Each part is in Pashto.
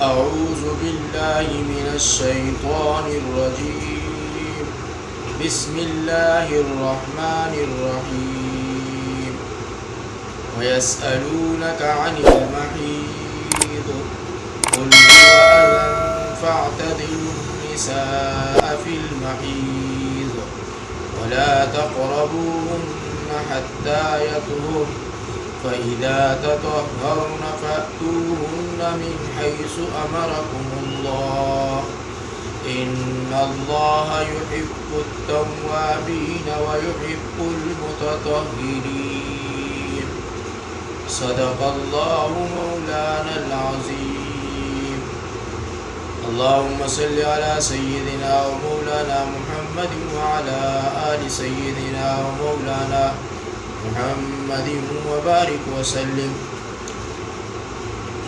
أعوذ بالله من الشيطان الرجيم. بسم الله الرحمن الرحيم. ويسألونك عن المحيض قل هو أذى فاعتزلوا النساء في المحيض ولا تقربوهن حتى يطهرن فإذا تطهرن فأتوهن من حيث أمركم الله إن الله يحب التوابين ويحب المتطهرين. صدق الله مولانا العظيم. اللهم صل على سيدنا ومولانا محمد وعلى آل سيدنا ومولانا محمد وبارك وسلم.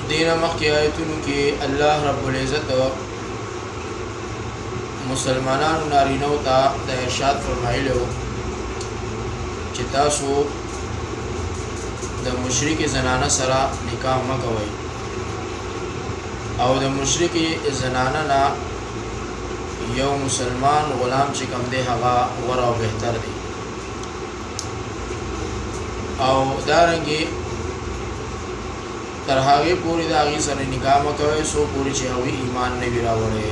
دینا مخی آیتونو کی اللہ رب العزت مسلمانانو نارینو تا دا ارشاد فرمائلو چی تاسو دا مشرک زنانه سرا نکاح مکوئی او دا مشرک زنانه نا یو مسلمان غلام چی کم دے هغا ورا و بہتر دی او دارنگی تر هغه پوری دا غي سره نکاح مکوي سو پوری چې هغه ایمان نه ویراوړي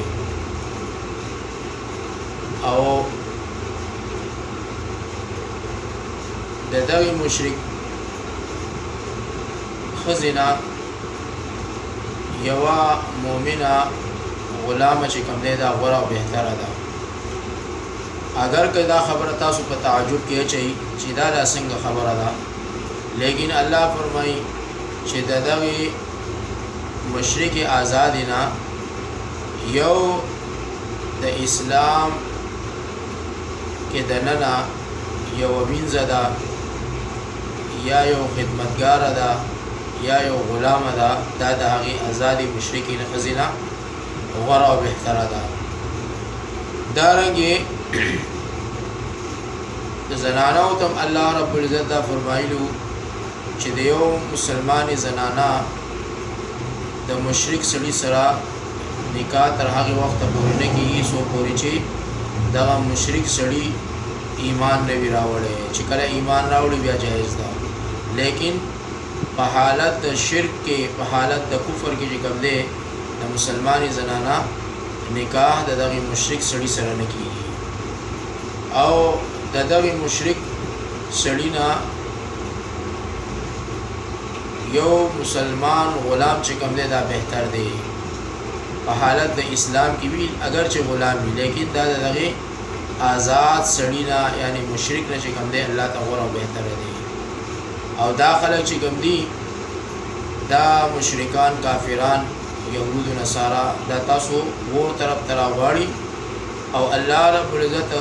او د دغه مشرک خزینا یوا مؤمنه غلام چې کوم دی دا غوړه او بهتره ده. اگر که دا خبره تاسو په تعجب کې چې دا څنګه خبره ده، لیکن الله فرمایي چې دغه مشرک آزادینا یو د اسلام کې دننه یو وینځه ده یا یو خدمتګار ده یا یو غلام ده، دا د هغې ازادي مشرکین ښځینه غوره او بهتره ده. دارنګې د زنانو تم الله رب العزت دا فرمایلو چې د یو مسلمان زنانا د مشرک سړي سره نکاح تر هغه وخت پورې نه کیږي سو پورې چې دغه مشرک سړي ایمان نه وی راوړي. چې کله ایمان راوړي بیا جایز ده، لیکن په حالت د شرک کې په حالت د کفر کې چې کوم دی د مسلمان زنانا نکاح د دغه مشرک سړي سره نه کیږي او د دغه مشرک سړي نه یو مسلمان غلام چې کوم دی دا بهتر دی په حالت د اسلام کې وی اگر چې غلام وي، لیکن دا دغه آزاد سړی نه یعنی مشرک نه چې کوم دی الله تعالی بهتر دی. او دا خلک چې کوم دی دا مشرکان کافران یهود و نصارا دا تاسو ور طرف ترا غواړي او الله رب العزت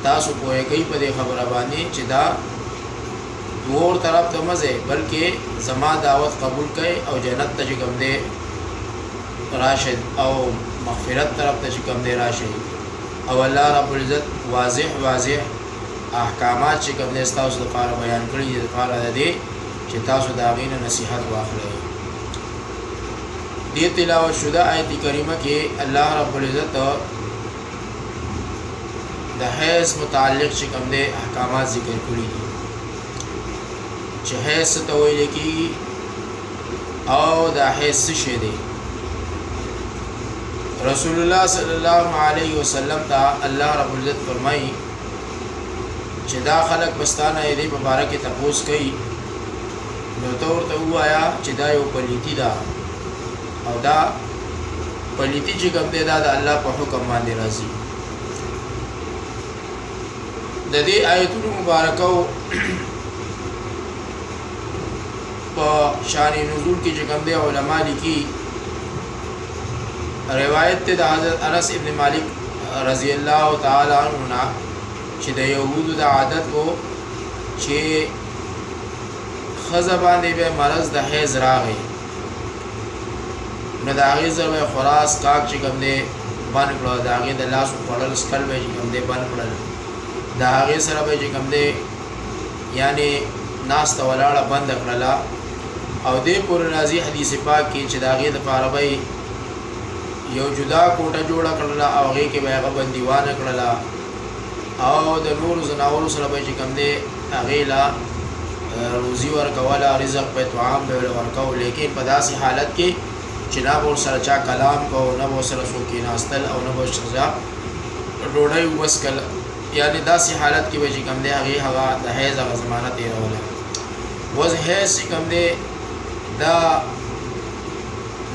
تاسو پوهه کوي په دې خبره باندې چې دا دور طرف ته مزه بلکې زما دعوت قبول کړي او جنت ته کوم دی راشد او مغفرت طرف ته کوم دی راشد او الله رب العزت واضح احکامات چې کوم دی تاسو لپاره بیان کړی دي لپاره دي چې تاسو دا غینه نصیحت واخلئ. دې تلاوت شوه آیت کریمه کې الله رب العزت د حیض متعلق چې کوم دی احکامات ذکر کړی دي چې حیض ته ویل کېږي او دا حیض څه شی دی. رسول الله صلی الله علیه وسلم ته الله رب العزت فرمایي چې دا خلک بستانه دې مبارک تپوس کوي نو ته ورته ووایه چې دا یو پلیتی ده او دا پلیتی چې کوم دی دا د الله په حکم باندې راځي. د دې آیتونو مبارکو په شان نزول کې چې کوم دی علما لیکي روایت ته د حضرت انس ابن مالک رضی الله تعالی عنہ نه چې د یهودو د عادت وو چې ښځه باندې به مرض د حیض راغی نو د هغې سره به خراس کاک چې کوم دی بند کړه، د هغې د لاسو خوړل سکل به چې کوم دی بند کړل، د هغې سره به چې کوم دی یعنې ناسته ولاړه بنده کړله. او دې پورې راځي حدیث پاک کې چې د هغې دپاره به یو جدا کوټه جوړه کړله او هغې کې به هغه بندیوانه کړله او د نورو زناورو سره به چې کوم دی هغې له روزي ورکوله، رزق په طعام به ورکو، لیکن په داسې حالت کې چې نه به ورسره چا کلام کو، نه به ورسره څوک کېناستل او نه به ورسره ډوډۍ وڅکل، یعنې داسې حالت کې به چې کوم دی هغې هغه د حیض هغه زمانه تېروله. وز حیض چې کوم دی دا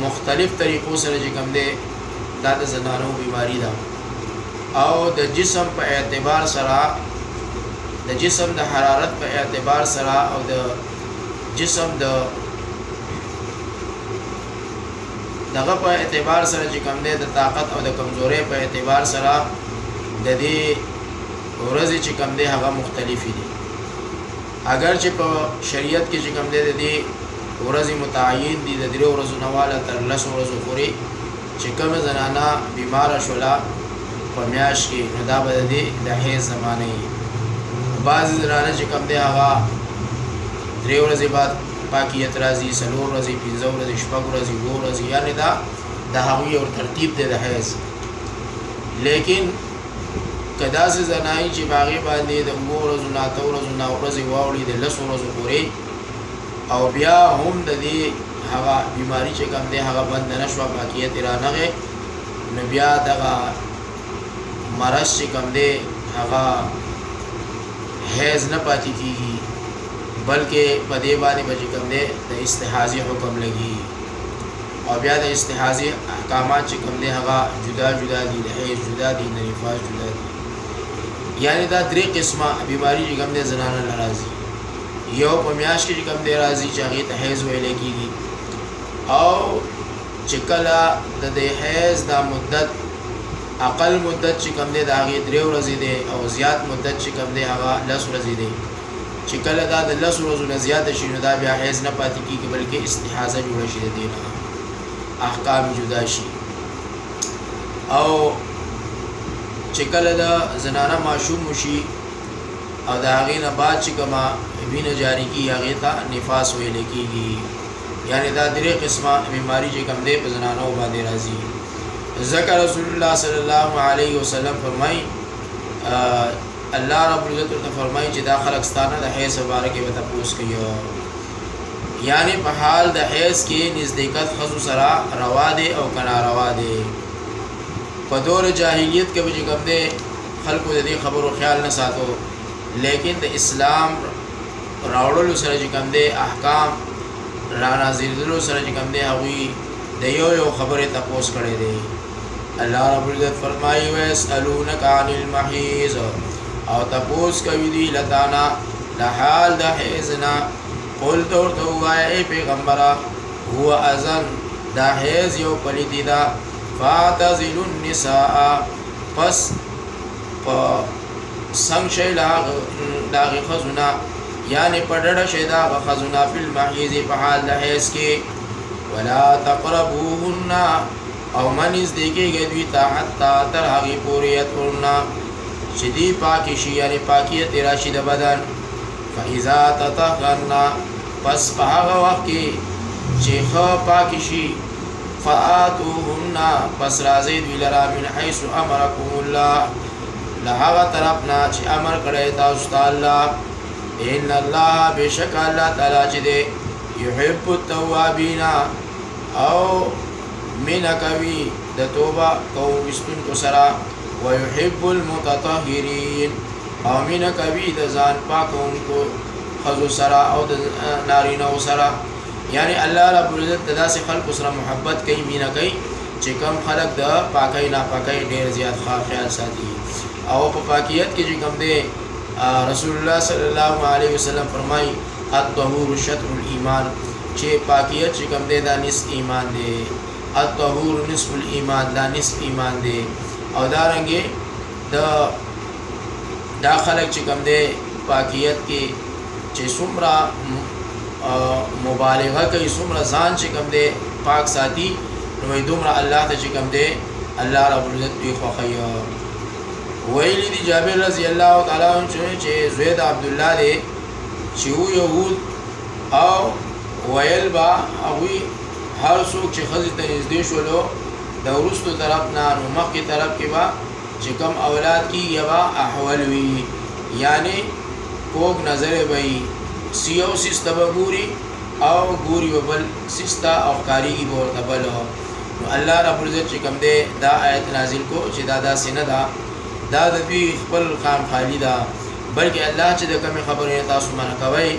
مختلف طریقو سره چې کوم دی دا د زنانو بیماری ده او د جسم په اعتبار سره، د جسم د حرارت په اعتبار سره او د جسم د دغه په اعتبار سره چې کوم دی د طاقت او د کمزورۍ په اعتبار سره د دې ورځې چې کوم دی هغه مختلفې دي. اگر چې په شریعت کې چې کوم دی د دې ورځې متعین دي د 3 ورځو نه واله تر 10 ورځو پورې چې کومه زنانه بیماره شوله په میاشت کې نو دا به د دې د حیض زمانه وي. بعضې زنانه چې کوم دی هغه 3 ورځې بعد پاکیت راځي، 4 ورځې، 15 ورځې، 6 ورځې، 2 ورځې، یعنې دا د هغوی یو ترتیب دی د حیض. لیکن که داسې زنایي چې په هغې باندې د 7 ورځو نه 8 ورځو نه ورځې واوړي د 10 ورځو پورې او بیا هم د دې هغه بیماری چې کوم دی هغه بنده نه شوه، پاکیت یې رانغی، نو بیا دغه مرض چې کوم دی هغه حیض نه پاتې کېږي بلکې په دې باندې به چې کوم دی د استحاضې حکم لګي او بیا د استحاضې احکامات چې کوم دی هغه جدا جدا دي، د حیض جدا دي، د نفاس جدا دي. یعنې دا 3 قسمه بیماری چې کوم دی زنانه نه راځي. یو په میاشت کې چې کوم دی راځي چې هغې ته حیض ویلی کېږي او چې کله د دې حیض دا مدت اقل مدت چې کوم دی د هغې 3 ورځې دی او زیات مدت چې کوم دی هغه 10 ورځې دی. چې کله دا د 10 ورځو نه زیاته شي نو دا بیا حیض نه پاتې کېږي بلکې استحاضه جوړه شي، د دې نه احکام جدا شي. او چې کله د زنانه ماشوم وشي او د هغې نه بعد چې کومه وینه جاري کېږي هغې ته نفاس ویلی کېږي. یعنې دا 3 قسمه بیماری چې کوم دی په زنانو باندې راځي. ځکه رسول الله صلی الله علیه وسلم فرمایي الله رب العزت ورته فرمایي چې دا خلک ستانه د حیض په باره کې به تپوس کوي، یعنې په حال د حیض کې نزدېکت ښځو سره روا دی او که ناروا دی. په دور جاهلیت کې به چې کوم دی خلکو د دې خبرو خیال نه ساتو، لیکن د اسلام راوړلو سره چې کوم دی احکام را نازلېدلو سره چې کوم دی هغوی د یو خبرې تپوس کړی دی. الله رب العزت فرمایي ویسألونک عن المحیض او تپوس کوي دی لتانا د حال د حیض نه، قل ته ورته ووایه ای پیغمبره هو اذن دا حیض یو پلیتي ده، فاعتزلوا النساء پس په څنګ شئ د هغې ښځو نه، یعنې په ډډه شئ د هغه ښځو نه فی المحیض په حال د حیض کې، ولا تقربوهن او مه نږدې کېږئ دوی ته حتی تر هغې پورې یطهرن چې دوی پاکې شي، یعنې پاکیت یې راشي د بدن. فاذا تطهرن پس په هغه وخت کې چې ښه پاکې شي، فآتوهن پس راځئ دوی لره من حیث امرکم الله له هغه طرف نه چې امر کړی تاسو ته الله. ان الله بېشک الله تعالی چې دی یحب التوابین او مینه کوي د توبه کوونکو سره، ویحب المتطهرین او مینه کوي د ځان پاکونکو ښځو سره او د نارینهو سره. یعنی الله رب العزت د داسې خلکو سره محبت کوي، مینه کوي چې کوم خلک د پاکۍ ناپاکۍ ډېر زیات خیال ساتي. او په پاکیت کې چې کوم دی رسول الله صلی الله علیه وسلم فرمایي الطهور شطر الایمان چې پاکیت چې کوم دی دا نصف ایمان دی، الطهور نصف الایمان دا نصف ایمان دی. او دارنګې دا خلک چې کوم دی پاکیت کې چې څومره مبالغه کوي، څومره ځان چې کوم دی پاک ساتي، نو دومره الله ته چې کوم دی الله رب العزت دوی خوښوي. ویلی دی جابر رضی الله تعالی عنہ چې زوی د عبد الله دی چې و یهود او ویل با هغوی هر څوک چې ښځې ته نږدې شولو د وروستو طرف نه نو مخکې طرف کې به چې کوم اولاد کېږي به احول وي، یعنی کوږ نظرې به وي، یو سیس ته به ګوري او ګوري به بل سیس ته او ښکارېږي به ورته بل. نو الله رب العزت چې کوم دی دا آیت نازل کو چې دا داسې نه ده، دا د دوی خپل خامخالي ده، بلکې الله چې د کومې خبرې تاسو منع کوئ،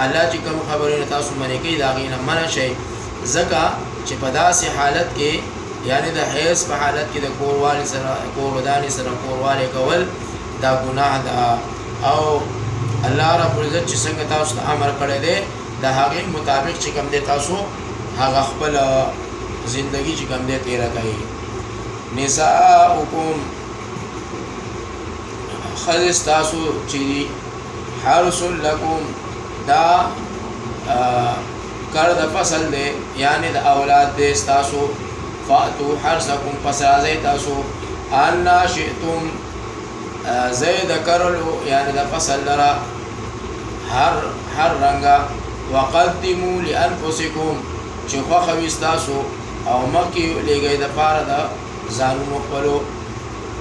الله چې کوم خبرې تاسو منع کوي د هغې نه منع شئ، ځکه چې په داسې حالت کې یعنی د حیض په حالت کې د کوروالي سره کورودانې سره کوروالی کول دا ګناه ده. او الله رب العزت چې څنګه تاسو ته امر کړی دی د هغې مطابق چې کوم دی تاسو هغه خپل زندگی چې کوم دی تیره کوي. نساؤکم ښځې ستاسو چې دي حرث لکم دا کر د فصل دی یعنی د اولاد دی ستاسو. فاتو حرثکم پس راځئ تاسو انا شئتم زید کرلو یعنی د فصل لره هر رنګه وقدمو لانفسکم چې خوښه وي ستاسو او مخکې لېږئ دپاره د ځانونو خپلو.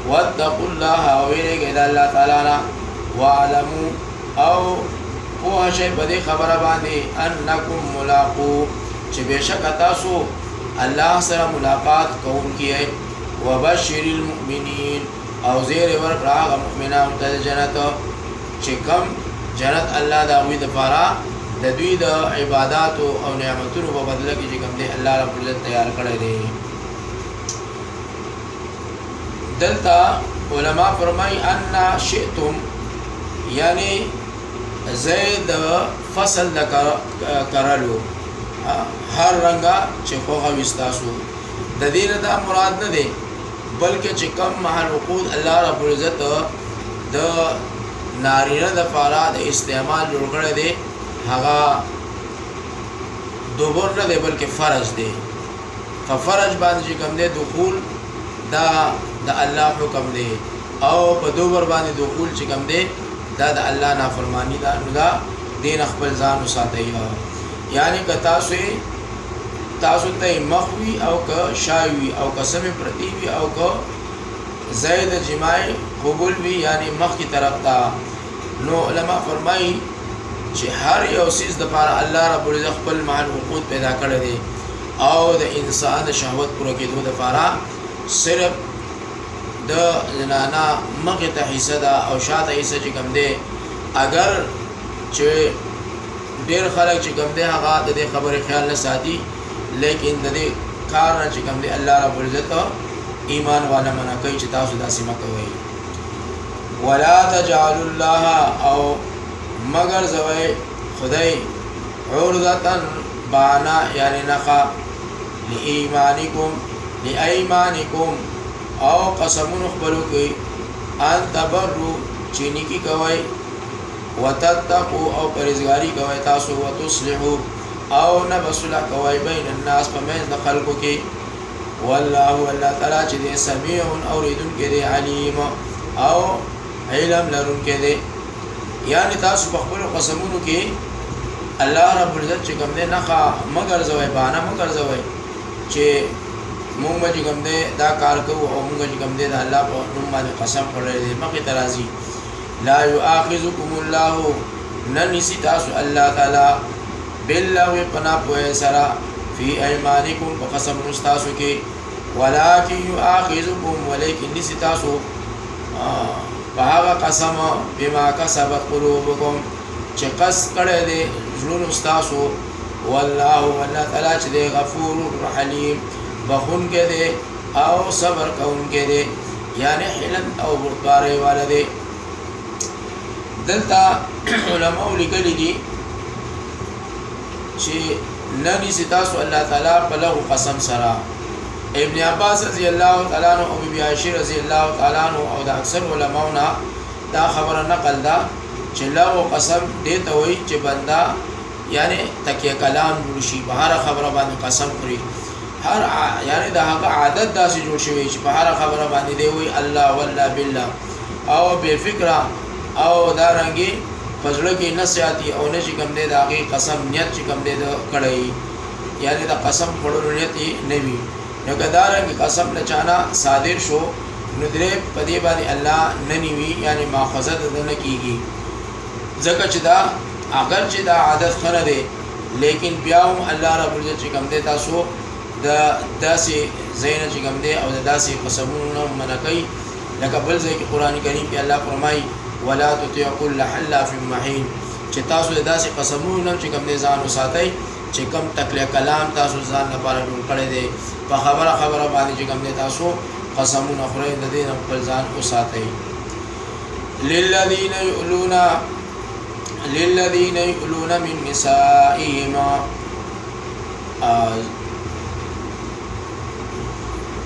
واتقوا الله او ویرېږئ د الله تعالی نه. واعلمو او پوه شئ په دې خبره باندې انکم ملاقو چې بېشکه تاسو الله سره ملاقات کوونکي یئ. وبشر المؤمنین او زیر ورکړه هغه مؤمنانو ته د جنت چې کوم جنت الله د هغوی دپاره د دوی د عباداتو او نعمتونو په بدله کې چې کوم دی الله رب العزت تیار کړی دی. دلته علما فرمایي انا شئتم یعنی زید فصل د کرلو هر رنګه چې خوښه وي ستاسو د دې نه دا مراد نه دی، بلکې چې کم محل وقود الله رب العزت د نارینه دپاره د استعمال جوړ کړی دی هغه دوبر نه دی بلکې فرج دی. په فرج باندې چې کوم دی دخول دا د الله حکم دی او په دوبر باندې دخول چې کوم دی دا د الله نافرمانی ده. نو دا دین خپل ځان وساتئ، یعنی که تاسو ته مخ وي او که شای وي او که سمې پرتې وي او که زید جماع قبول وي یعنی مخ کی طرف ته. نو علما فرمایي چې هر یو څیز دپاره الله رب العزت خپل محل وقود پیدا کړی دی او د انسان د شهوت پوره کېدو دپاره صرف د زنانه مخې ته حصه ده او شاته حصه چې کوم دی. اگر چې ډېر خلک چې کوم دی هغه د دې خبرې خیال نه ساتي، لیکن د دې کار نه چې کوم دی الله رب العزت ایمان والا منع کوي چې تاسو داسې مه کوئ. ولا تجعلوا الله او مگر زوی خدای عرضتن بانا یعنی نخا لایمانکم او قسمون خبرو کوي ان تبرو چینی کی کوي وتتقو او پرهیزګاری کوي تاسو وتصلحو او نبصلح کوي بین الناس په منځ د خلکو کې. والله الله تعالی چې دی سمیع اوریدونکی دی علیم او علم لرونکی دی. یعنی تاسو په خپلو قسمونو کې الله رب العزت چې کوم دی نښه مه ګرځوئ، بهانه مه ګرځوئ چې مونږ به چې کوم دی دا کار کوو او مونږ چې کوم دی د الله په نوم باندې قسم کړی دی. مخکې ته راځي لا یؤاخذکم الله نه نیسي تاسو الله تعالی باللغو په ناپوهۍ سره فی ایمانکم په قسمونو ستاسو کې، ولکن یؤاخذکم ولیکن نیسي تاسو په هغه قسم بما کسبت قلوبکم چې قصد کړی دی زړونو ستاسو. والله الله تعالی چې دی غفور حلیم بخونکی دی او صبر کوونکی دی یعنی حلم او بردبارۍ والا دی. دلته علماء لیکلي دي چې نه نیسي تاسو الله تعالی په لغو قسم سره. ابن عباس رضی الله تعالی عنہ او بی عائشہ رضی الله تعالی عنہ او د اکثر علماؤنا دا خبره نقل ده چې لغو قسم دې ته وایي چې بنده یعنی تکیه کلام جوړ شي، په هره خبره باندې قسم خوري، هر یعنی د هغه عادت داسې جوړ شوی چې په هر خبره باندې دی وی الله والله بالله او بے فکر او دارنګي پزړه کې نسیاتی او نشي کوم دی د هغه قسم نیت چې کوم دی د کړی یعنی د قسم خورلو نیت نه وي نو کدارنګ قسم نه چانا صادر شو نو درې په دې باندې الله نه نیوي یعنی ماخذه نه کیږي ځکه چې دا اگر چې دا عادت خره دی لیکن بیا هم الله رب العزت چې کوم دی تاسو د داسې زین چې کوم دی او د داسې قسمونو منکای لکه بل ځای کې قران کریم کې الله فرمایي ولا تطيع كل حلاف مهين چې تاسو د داسې قسمونو چې کوم دی ځان وساتئ چې کوم تکلیه کلام تاسو ځان لپاره جوړ کړی دی په خبره باندې چې کوم دی تاسو قسمونه خورئ د دې خپل ځان وساتئ للذين يؤلون من نسائهم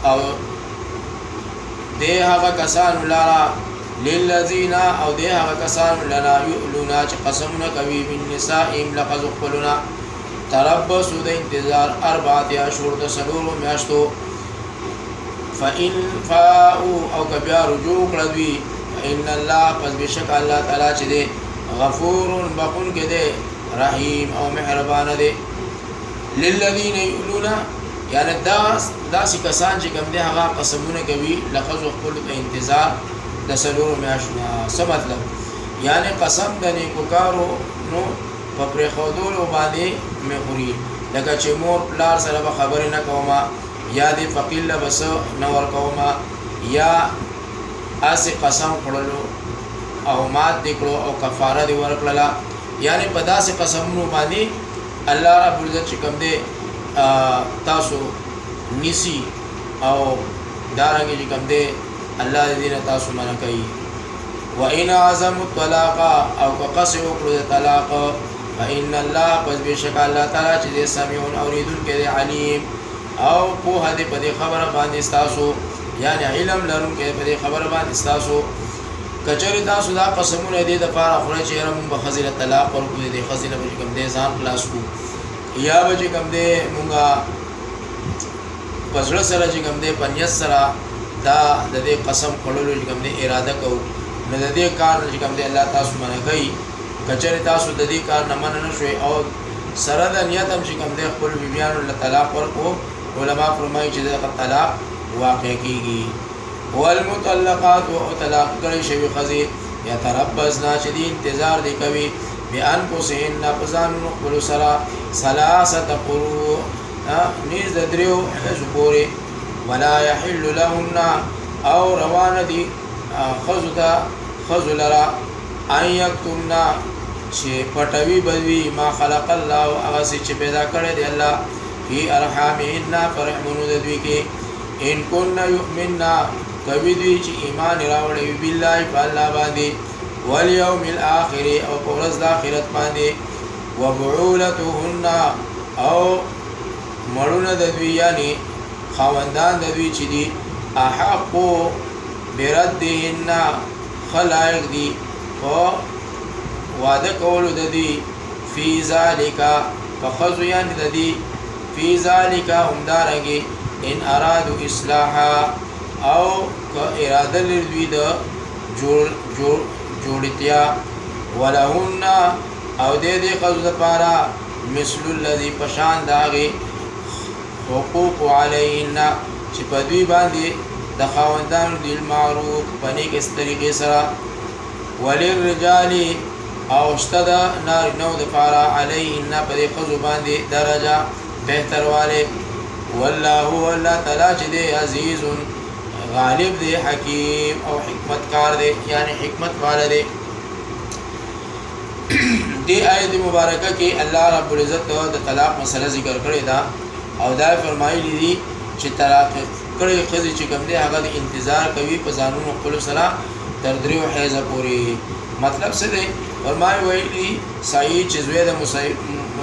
او ده هغه کسان لرا للذین او ده هغه کسان لرا یؤلون چې قسمونه کوي من نسائهم لقد قلنا تربصوا د انتظار 4 اشهر د سلور میاشتو فإن فاءوا او کبیا رجوع کړوي ان الله پس بشک الله تعالی چې ده غفور بخون کې ده رحیم او مهربان ده للذین یؤلون یعنی داسې کسان چې کوم دي هغه قسمونه کوي لقد خپل په انتظار د سلور میاشتو څه مطلب یعنی قسم د نیکوکارو نو په پرې خودلو باندې مخوري لکه چې مور پلار سره به خبرې نه کومه یا دې فقیل بس نه ور کومه یا اسې قسم خورلو او مات دکړو او کفاره دی ورکړه یعنی په داسې قسمونو باندې الله رب العزت چې کوم دی تاسو نسی او دارنګ چې کوم دی الله دې تاسو منع کوي وان عزم الطلاق او قص وکړو طلاق فان الله پس بشک الله تعالی چې سميع اوریدونکو دی علیم او په هدي په خبره باندې تاسو یعنی علم لرونکو په خبره باندې تاسو کچری تاسو دا قسمونه دي د پاره خوري چې رم په خزینه طلاق ورکو دي خزینه به کوم دي ځان خلاص کو یا به کوم دي مونږه پسړه سره چې کوم دي پنځه سره دا د دې قسم خړلو چې کوم دي اراده کو نو د دې کار چې کوم دي الله تاسو منع کوي کچری تاسو د دې کار نه مننه شوي او سره د نیت هم چې کوم دي خپل بیان الله طلاق ورکو علما فرمایي چې د طلاق واقع کیږي والمطلقات وطلاق کړي شوی خزي يتربصن شدي انتظار دي کوي بانفسهن نفسان خپل سره ثلاثه قروء نيز دریو حزبوري ولا يحل لهن او روان دي خذلرا ان يكتمنا چې پټوي بوي ما خلق الله هغه چې پیدا کړی دی الله فی ارحامهن فرحمنو د دوی کې ان كنا يؤمننا کوي دوی چې ایمان راوړي بالله فالله باندې واليوم الاخر او پرز د اخرت باندې وبعولتهن او مړونه د دوی یعنی خاوندان د دوی چې دي احق بردهن خلائق دي او وعده کول د دوی فی ذالک فخذ یعنی د دوی فی ذالک هم دارنګي ان ارادو اصلاحا او که اراده لري د جوړتیا ولهن او دې قصد لپاره مثل الذي پشان داغي حقوق علیهن چې په دوی باندې د خاوندانو د معروف پنیک اس طریقې سره وللرجال او اشتد نار نو د لپاره علیهن په دې قصد باندې درجه بهترواله والله والله تعالی چې دی عزیز غالب دی حکیم او حکمت کار دی یعنی حکمت والا دی دی آیت مبارکه کې الله رب العزت د طلاق مسله ذکر کړی دا او دا فرمایلی دی چې طلاق کړي خزي چې کوم دی هغه د انتظار کوي په ځانونو خپل سره تر دریو حیزه پوري مطلب څه دی فرمایي ویلي صحیح چې زوی د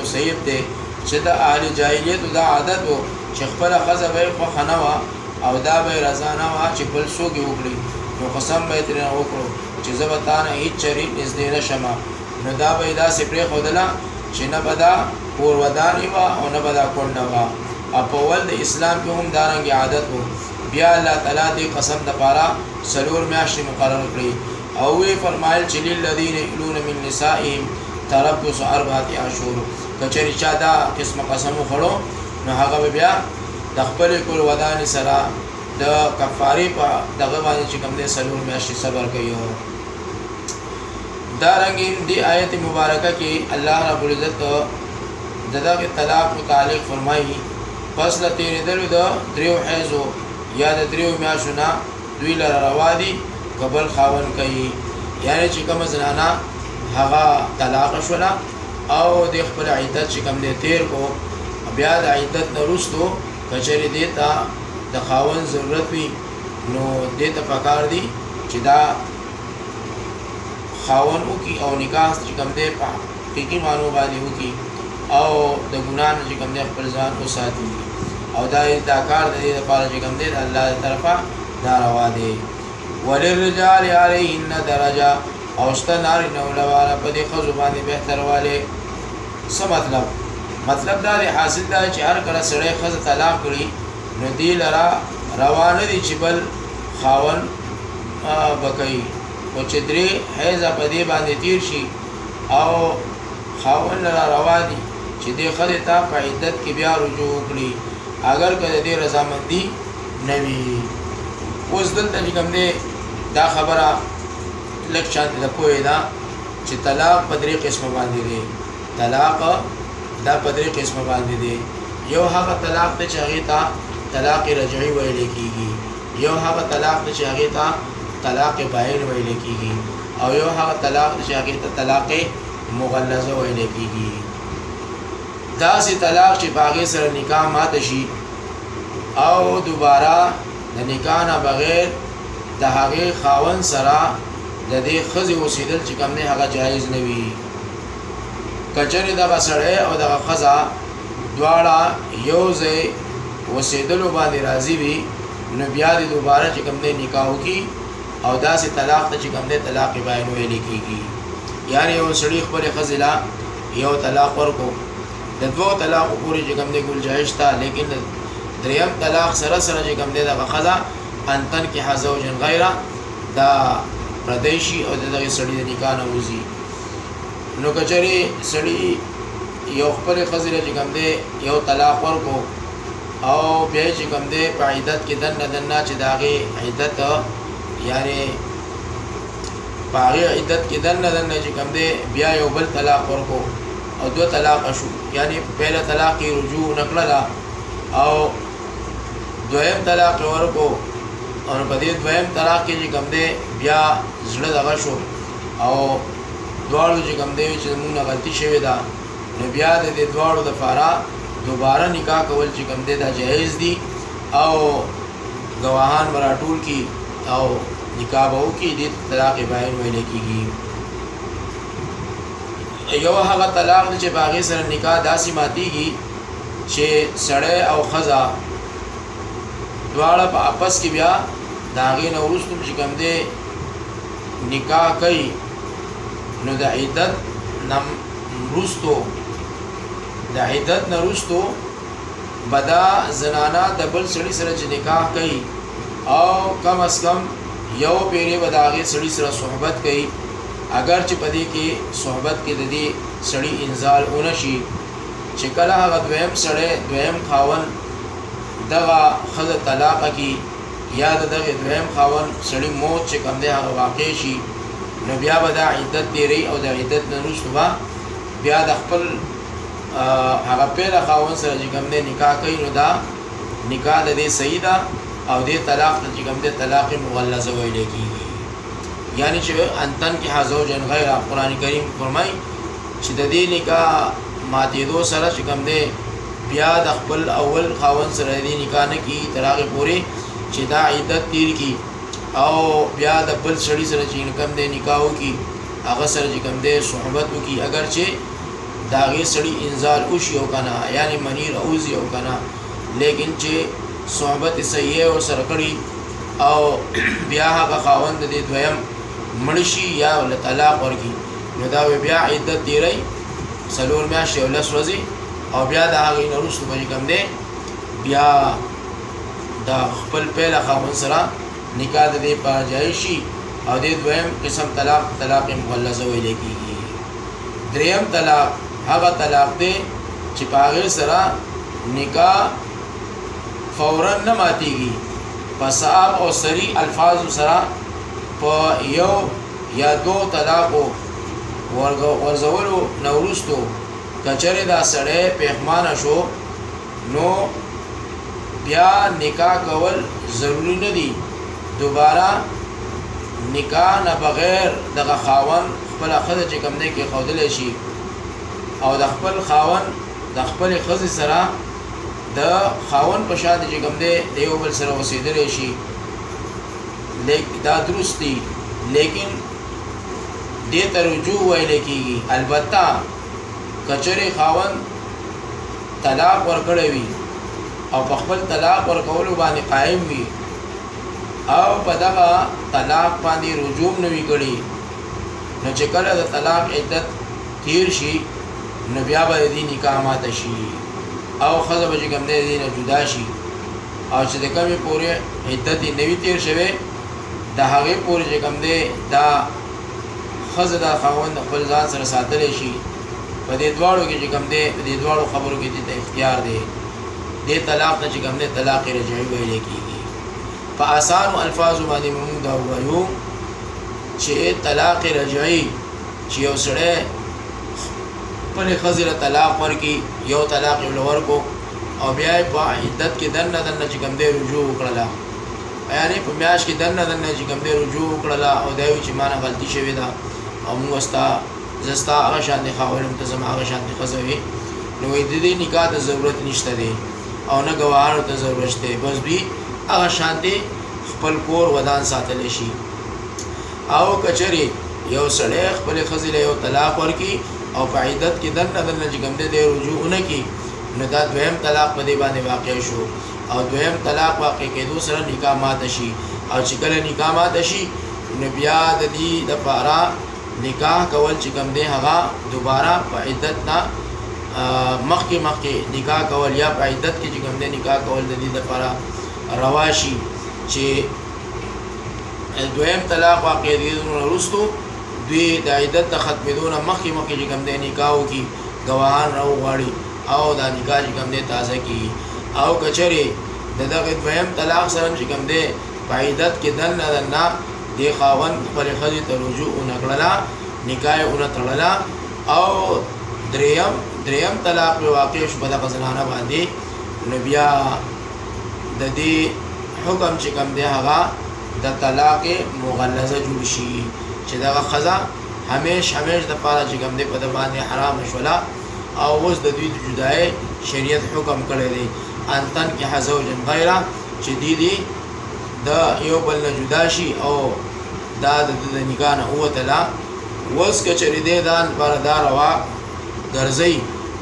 مصیب دی چې د اهل جاهلیت دا عادت وو چې خپل خزه به خو خنوا او دا به رضانه وا چې بل سوګي وکړي نو قسم به تر نه وکړو چې زبتانه هیڅ چری نږدې نشم نو دا به دا سپری خودلا چې نه بدا کور ودانې وا او نه بدا کونډه وا اپول د اسلام کې هم دارنګ عادت وو بیا الله تعالی دې قسم د پاره سلور میاشتې مقرر کړی او وی فرمایل چې للذین یلون من نسائهم تربص 4 اشهر کچری چا دا قسم قسم خړو نو هغه بیا د خپل کول ودان سره د کفاره په دغه باندې چې کوم دې سلور میاشتې صبر کوي دارنګ دې آیت مبارکه کې الله رب العزت دغه طلاق متعلق فرمایي پس له تیرې دلو د دریو حیزو یا د دریو میاشتو دوی لره روا دي قبل خاون کوي یعنی چې کوم زنانه هغه طلاق شولا او د خپل عدت چې کوم دې تیر کو بیا د عدت نه وروسته کچری دیتا د خاون ضرورت وي نو دې ته پکار دي چې دا خاون وکي او نکاح چې کوم دې په حقيقي معنی باندې وکي او د ګناه چې کوم دې خپل ځان وساتي او دا کار د دې لپاره چې کوم دې الله تعالی طرفه دا روا دي وللرجال عليهن درجه او استنار نو لواله په دې خزو باندې بهتر والے څه مطلب دا دی حاصل دا چې هر کله سړی خزه طلاق کړي نو دی لرا روانه دي چې بل خاون بکای او چې درې حیزه په دې باندې تیر شي او خاون لرا روا دي چې دې خزه ته په عدت کې بیا رجوع کړي اگر کله دې رضامندي نوي اوس دلته کوم دې دا خبره لکشان د کوی دا چې طلاق په درې قسمه باندې دي طلاق دا په درې قسمه باندې دي یو هغه طلاق ته چې هغه ته طلاق رجعي ویل کیږي یو هغه طلاق ته چې هغه ته طلاق بائن ویل کیږي او یو هغه طلاق چې هغه ته طلاق مغلظه ویل کیږي دا سي طلاق چې باغې سره نکاح مات شي او دوباره د نکاح نه بغیر د هغه خاون سره د دې خزي وسیدل چې کوم نه هغه جایز نه وي کچره د بسړې او د خزا دواړه یو ځای وسیدلو باندې راضي وي نو بیا د دوباره چې کوم نه نکاح کی او داسې طلاق ته چې کوم نه طلاق بائن ویل کیږي یعنی یو سړي خپل خزلا یو طلاق ورکو د دوه طلاق پورې چې کوم نه گنجائش تا لیکن دریم طلاق سره سره چې کوم نه د خزا انتن کې حزوجن غیره دا پردیشی او دغه سړی د نکاح نه وځي نو کچري سړی یو خپل خزله چې کوم دی یو طلاق ورکو او بیا چې کوم دی په عدت کې دنه چې داغه عدت یعنی پاره عدت کې دنه چې کوم دی بیا یو بل طلاق ورکو او دو طلاق شو یعنی پہلا طلاق کی رجوع نکړه او دویم طلاق ورکو او په دې دویم طلاق کې چې کوم دی بیا زړه دغه شو او دواړو چې کوم دی چې موږ غلطي شوې ده نو بیا د دې دواړو د فارا دوباره نکاح کول چې کوم دی دا جایز دي او گواهان مراټول کی او نکاح وو کی د طلاق بائن ویل کیږي یو هغه طلاق چې باغې سره نکاح داسې ماتيږي چې سړی او خزا دواړه په आपस کې بیا داغې نه وروسته چې کوم دی نکاح کوي نو د عدت نم وروسته د عدت نه وروسته بدا زنانا د بل سړي سره چې نکاح کوي او کم از کم یو پیری بداغې سړي سره صحبت کوي اگر چې پدې کې صحبت کې د دې سړي انزال اونشي چې کله هغه دویم سړی دویم خاون دغه خزه طلاق کی یا دغه دویم خاون سړی موت چې کوم دی هغه واقع شي نو بیا به د عدت تیری او د عدت نه وروسته بیا د خپل هغه پیله خاون سره چې کوم دی نکاح کوي نو دا نکاح د دې صحیح ده او د طلاق چې کوم دی طلاق مغلظه ویل کیږي یعنی چې انتن کې حزوجن غیر قرآن کریم فرمای چې د دې نکاح ماتېدو سره چې کوم دی بیا د خپل اول خاون سره دې نکاح نه کی تراغه پوره چې دا عدت تیر کی او بیا د بل سړي سره چې کوم دی نکاح کی هغه سره چې کوم دی صحبت کی اگر چې داغه سړي انزال او شی او کنه یعنی منیر اوزی او کنه لیکن چې صحبت صحیح او سره کړي او بیا هغه خاوند دې دویم منشي یا ول طلاق ورکی نو دا بیا عدت تیری سلور میاشتې او لس ورځې او بیا د هغې نه وروسته به کوم دی بیا دا خپل پیله خاوند سره نکاح د دې په جایز شي او د دویم قسم طلاق مغلظه ویل کېږي. دریم طلاق هغه طلاق دی چې په هغې سره نکاح فوراً نه ماتېږي، په صعب او صریح الفاظو سره په یو یا دو طلاقو ورزولو نه وروستو که چېرې دا سړی پښیمانه شو نو بیا نکاح کول ضروری نه دي. دوباره نکاح نه بغیر دغه خاوند خپله ښځه چې کوم دی کېښودلی شي او د خپل خاوند د خپلې ښځې سره د خاوند په شان چې کوم دی د یو بل سره اوسېدلی شي، دا درست دي، لیکن دې ته رجوع ویلی کېږي. البته که چېرې خاوند طلاق ورکړی وي او په خپل طلاق ورکولو باندې قایم وي او په دغه طلاق باندې رجوع نه وي کړی، نو چې کله د طلاق عدت تیر شي نو بیا به د دې نکاح ماته شي او ښځه به چې کوم دی د دې نه جدا شي او چې د کومې پورې عدت یې نه وي تیر شوی د هغې پورې چې کوم دی دا ښځه د خاوند خپل ځان سره ساتلی شي. په دې دواړو کې چې کوم دی په دې دواړو خبرو کې دې ته اختیار دی. دې طلاق ته چې کوم دی طلاق رجعي ویلی کېږي. په آسانو الفاظو باندې موږ دا ووایو چې طلاق رجعي چې یو سړی خپلې ښځې له طلاق ورکړي، یو طلاق یې ورکړو او بیا یې په عدت کې دننه چې کوم دی رجوع وکړله، یعنې په میاشت کې دننه چې کوم دی رجوع وکړله او دا وایي چې ما نه غلطي شوې ده او موږ زه ستا هغه شانتې خاوند یم، ته زما هغه شانتې ښځه وې، نو وایي د دې نکاح ته ضرورت نشته دی او نه ګواهانو ته ضرورت شته، بس دوی هغه شانتې خپل کور ودان ساتلی شي. او که چېرې یو سړی خپلې ښځې له یو طلاق ورکړي او په عدت کې دننه چې کوم دی دی رجوع ونه کړي نو دا دویم طلاق په دې باندې واقع شو او دویم طلاق واقع کېدو سره نکاح ماته شي او چې کله نکاح ماته شي نو بیا د دې دپاره نکاح کول چې کوم دی هغه دوباره په عدت نه مخکې نکاح کول یا په عدت کې چې کوم دی نکاح کول د دې دپاره روا شي چې دویم طلاق واقع کېدو نه وروستو دوی د عدت د ختمېدو نه مخکې چې کوم دی نکاح وکړي، ګواهان راوغواړي او دا نکاح چې کوم دی تازه کېږي. او که چېرې د دغه دویم طلاق سره چې کوم دی په عدت کې دننه دې خاوند خپلې ښځې ته رجوع ونه کړله، نکاح یې ونه تړله او دریم طلاق پرې واقع شو په دغه زنانه باندې، نو بیا د دې حکم چې کوم دی هغه د طلاق مغلظه جوړ شي چې دغه ښځه همیش دپاره چې کوم دی په ده باندې حرامه شوله او اوس د دوی د جدایۍ شریعت حکم کړی دی ان تنکح زوجا غیره چې دې د یو بل نه جدا شي او دا د نکاح نه ووتله. اوس که چېرې دی دا لپاره دا روا ګرځئ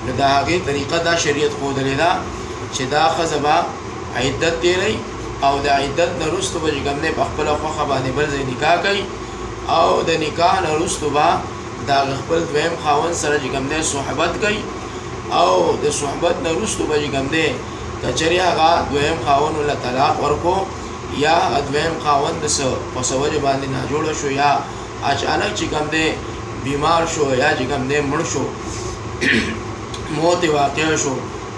نو د هغې طریقه دا شریعت ښودلې ده چې دا ښځه به عدت تېروي او د عدت نه وروستو به چې کوم دی په خپله خوښه باندې بل ځای نکاح کوي او د نکاح نه وروستو به د خپل دویم خاوند سره چې کوم دی صحبت کوي او د صحبت نه وروستو به چې کوم دی که چېرې هغه دویم خاوند له طلاق ورکو یا هغه دویم خاوند د څه په څه وجې باندې ناجوړه شو یا اچانک چې کوم دی بیمار شو یا چې کوم دی مړ شو موت یې واقع شو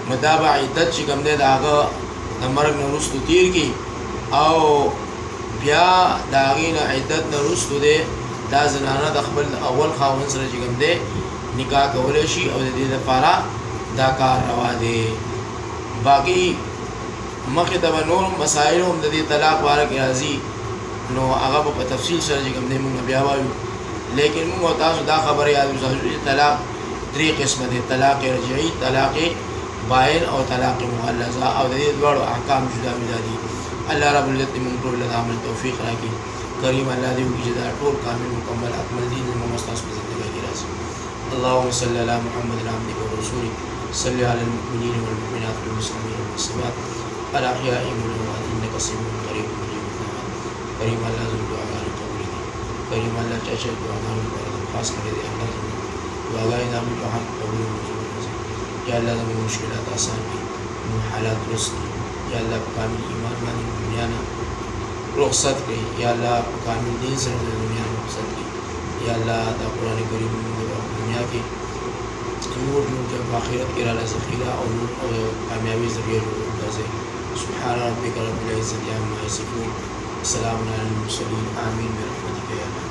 نو دا به عدت چې کوم دی د هغه د مرګ نه وروستو تیر کړي او بیا د هغې نه عدت نه وروستو دی دا زنانه د خپل اول خاوند سره چې کوم دی نکاح کولی شي او د دې لپاره دا کار روا دی. باقي مخکې ته به نور مسایل هم د دې طلاق باره کې راځي نو هغه به په تفصیل سره چې کوم دی موږ بیا وایو، لیکن موږ او تاسو دا خبره یاد وساتو چې طلاق درې قسمه دی: طلاق رجعي، طلاق باین او طلاق مغلظه او د دې دواړو احکام جدا دي. الله رب العزت موږ ټول له عمل توفیق راکړي. کریم الله دې وکړي چې دا ټول کامل مکمل اکمل دین زموږ ستاسو په زندګۍ کې راشي. اللهم صل علی محمد عبدک ورسولک، صل علی المؤمنین والمؤمنات والمسلمین والمسلمات الاحیاء منهم والاموات انک سمیع قریب مجیب الدعوات. کریم الله زموږ دعاګانې قبول کړي. کریم الله چې دعاګانې لپاره خاص کړي دي الله زموږ دعاګانې زموږ په حق قبول کړي. یا الله زموږ مشکلات آسان کړي، حالات درست کړي. या अल्लाह په کامل ایمان باندې دنیا نه رخصت کړي یا الله په کامل دین سره د دنیا نه رخصت کړي یا الله دا قرآن کریم دنیا کې نور کې آخرت کې را ذخیره او کامیابی ذریعہ جوړ سبحان ربك رب العزة عما يصفون سلام على المرسلين آمين برحمتك يا الله.